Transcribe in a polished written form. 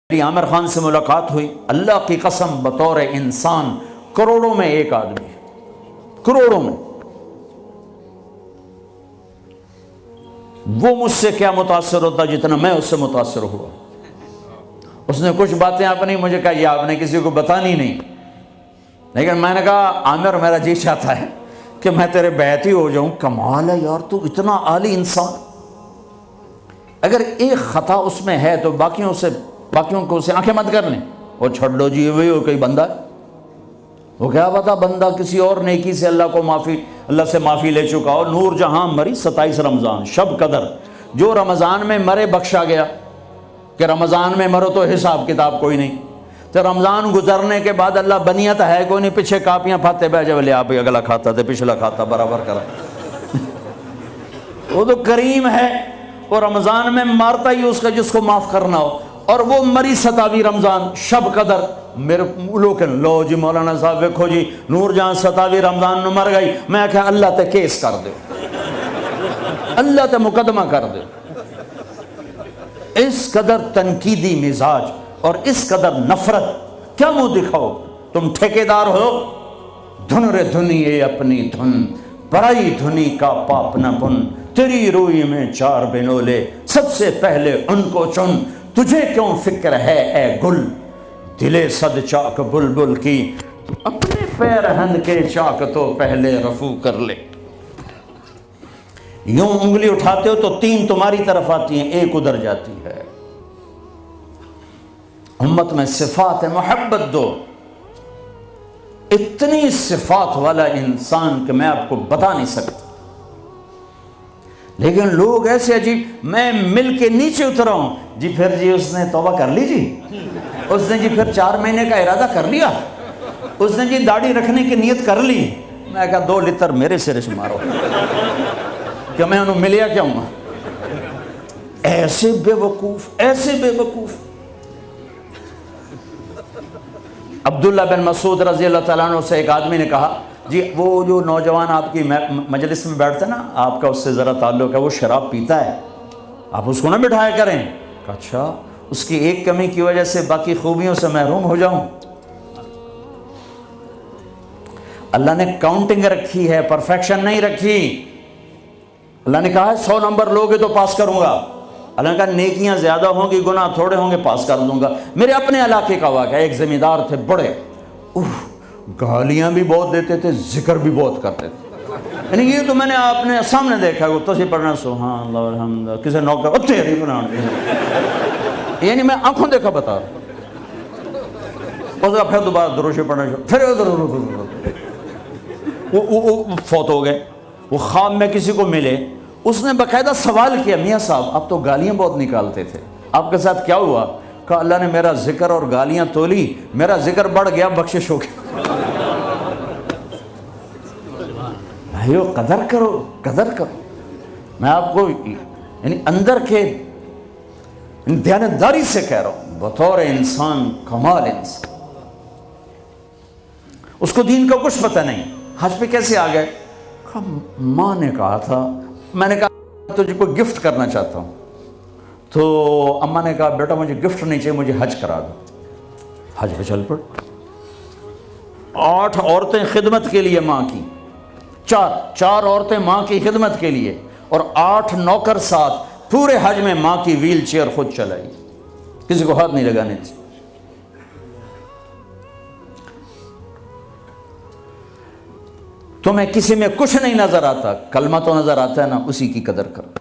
میری عامر خان سے ملاقات ہوئی، اللہ کی قسم بطور انسان کروڑوں میں ایک آدمی ہے، کروڑوں میں۔ وہ مجھ سے کیا متاثر ہوتا جتنا میں اس سے متاثر ہوا۔ اس نے کچھ باتیں اپنی مجھے کہا یہ آپ نے کسی کو بتانی نہیں، لیکن میں نے کہا عامر میرا جی چاہتا ہے کہ میں تیرے بیعتی ہو جاؤں۔ کمال ہے یار، تو اتنا عالی انسان، اگر ایک خطا اس میں ہے تو باقیوں کو اسے آنکھیں مت کر لیں، وہ چھوڑ لو جی وہی ہو کوئی بندہ ہے، وہ کیا پتا بندہ کسی اور نیکی سے اللہ سے معافی لے چکا ہو۔ نور جہاں مری 27 رمضان شب قدر، جو رمضان میں مرے بخشا گیا، کہ رمضان میں مرو تو حساب کتاب کوئی نہیں، تو رمضان گزرنے کے بعد اللہ بنیت ہے کوئی نہیں، پیچھے کاپیاں پھاتے بہ جب لے آپ اگلا کھاتا تھے پچھلا کھاتا برابر کرا۔ وہ تو کریم ہے، وہ رمضان میں مارتا ہی اس کا جس کو معاف کرنا ہو، اور وہ مری 27 رمضان شب قدر۔ میرے لوگ لو جی مولانا صاحب دیکھو جی نور جہاں 27 رمضان نو مر گئی، میں کہا اللہ تے کیس کر دے، اللہ تے مقدمہ کر دے۔ اس قدر تنقیدی مزاج اور اس قدر نفرت، کیا منہ دکھاؤ؟ تم ٹھیکیدار ہو، دھن رے دھنیے اپنی دھن، پرائی دھنی کا پاپ نہ بن، تیری روئی میں 4 بنولے، سب سے پہلے ان کو چن، تجھے کیوں فکر ہے اے گل، دلے صد چاک بلبل کی، اپنے پیرہن کے چاک تو پہلے رفو کر لے۔ یوں انگلی اٹھاتے ہو تو 3 تمہاری طرف آتی ہیں، 1 ادھر جاتی ہے۔ امت میں صفات محبت دو، اتنی صفات والا انسان کہ میں آپ کو بتا نہیں سکتا، لیکن لوگ ایسے عجیب، میں مل کے نیچے اترا ہوں جی، پھر جی اس نے توبہ کر لی جی، اس نے جی پھر 4 مہینے کا ارادہ کر لیا، اس نے جی داڑھی رکھنے کی نیت کر لی۔ میں کہا 2 لتر میرے سرے سے مارو کہ میں انہوں ملیا کیا ہوں۔ ایسے بے وقوف، ایسے بے وقوف۔ عبداللہ بن مسعود رضی اللہ تعالیٰ عنہ سے ایک آدمی نے کہا جی وہ جو نوجوان آپ کی مجلس میں بیٹھتا نا، آپ کا اس سے ذرا تعلق ہے، وہ شراب پیتا ہے، آپ اس کو نہ بٹھایا کریں۔ کہا اچھا، اس کی ایک کمی کی وجہ سے باقی خوبیوں سے محروم ہو جاؤں؟ اللہ نے کاؤنٹنگ رکھی ہے، پرفیکشن نہیں رکھی۔ اللہ نے کہا ہے 100 نمبر لوگے تو پاس کروں گا، اللہ نے کہا نیکیاں زیادہ ہوں گی گناہ تھوڑے ہوں گے پاس کر دوں گا۔ میرے اپنے علاقے کا واقعہ، ایک زمیندار تھے بڑے، گالیاں بھی بہت دیتے تھے، ذکر بھی بہت کرتے تھے، یعنی یہ تو میں نے آپ نے سامنے دیکھا ہے، تو پڑھنا سبحان اللہ الحمد للہ، کسی نوکر تیری بنانا، یعنی میں آنکھوں دیکھا بتا رہا ہوں۔ اس کا پھر دوبارہ دروشی پڑھنا شروع، پھر وہ فوت ہو گئے۔ وہ خواب میں کسی کو ملے، اس نے باقاعدہ سوال کیا میاں صاحب آپ تو گالیاں بہت نکالتے تھے، آپ کے ساتھ کیا ہوا؟ کہا اللہ نے میرا ذکر اور گالیاں تولی، میرا ذکر بڑھ گیا، بخشش ہو گیا۔ بھائیو قدر کرو، قدر کرو۔ میں آپ کو یعنی اندر کے دیانتداری سے کہہ رہا ہوں، بطور انسان کمال انسان، اس کو دین کا کچھ پتہ نہیں۔ حج پہ کیسے آ گئے؟ ماں نے کہا تھا، میں نے کہا تجھے کوئی گفٹ کرنا چاہتا ہوں، تو اماں نے کہا بیٹا مجھے گفٹ نہیں چاہیے، مجھے حج کرا دو۔ حج پہ چل پڑ۔ 8 عورتیں خدمت کے لیے ماں کی، 4 عورتیں ماں کی خدمت کے لیے، اور 8 نوکر ساتھ، پورے حج میں ماں کی ویل چیئر خود چلائی، کسی کو ہاتھ نہیں لگانے تھی۔ تمہیں کسی میں کچھ نہیں نظر آتا، کلمہ تو نظر آتا ہے نا، اسی کی قدر کرو۔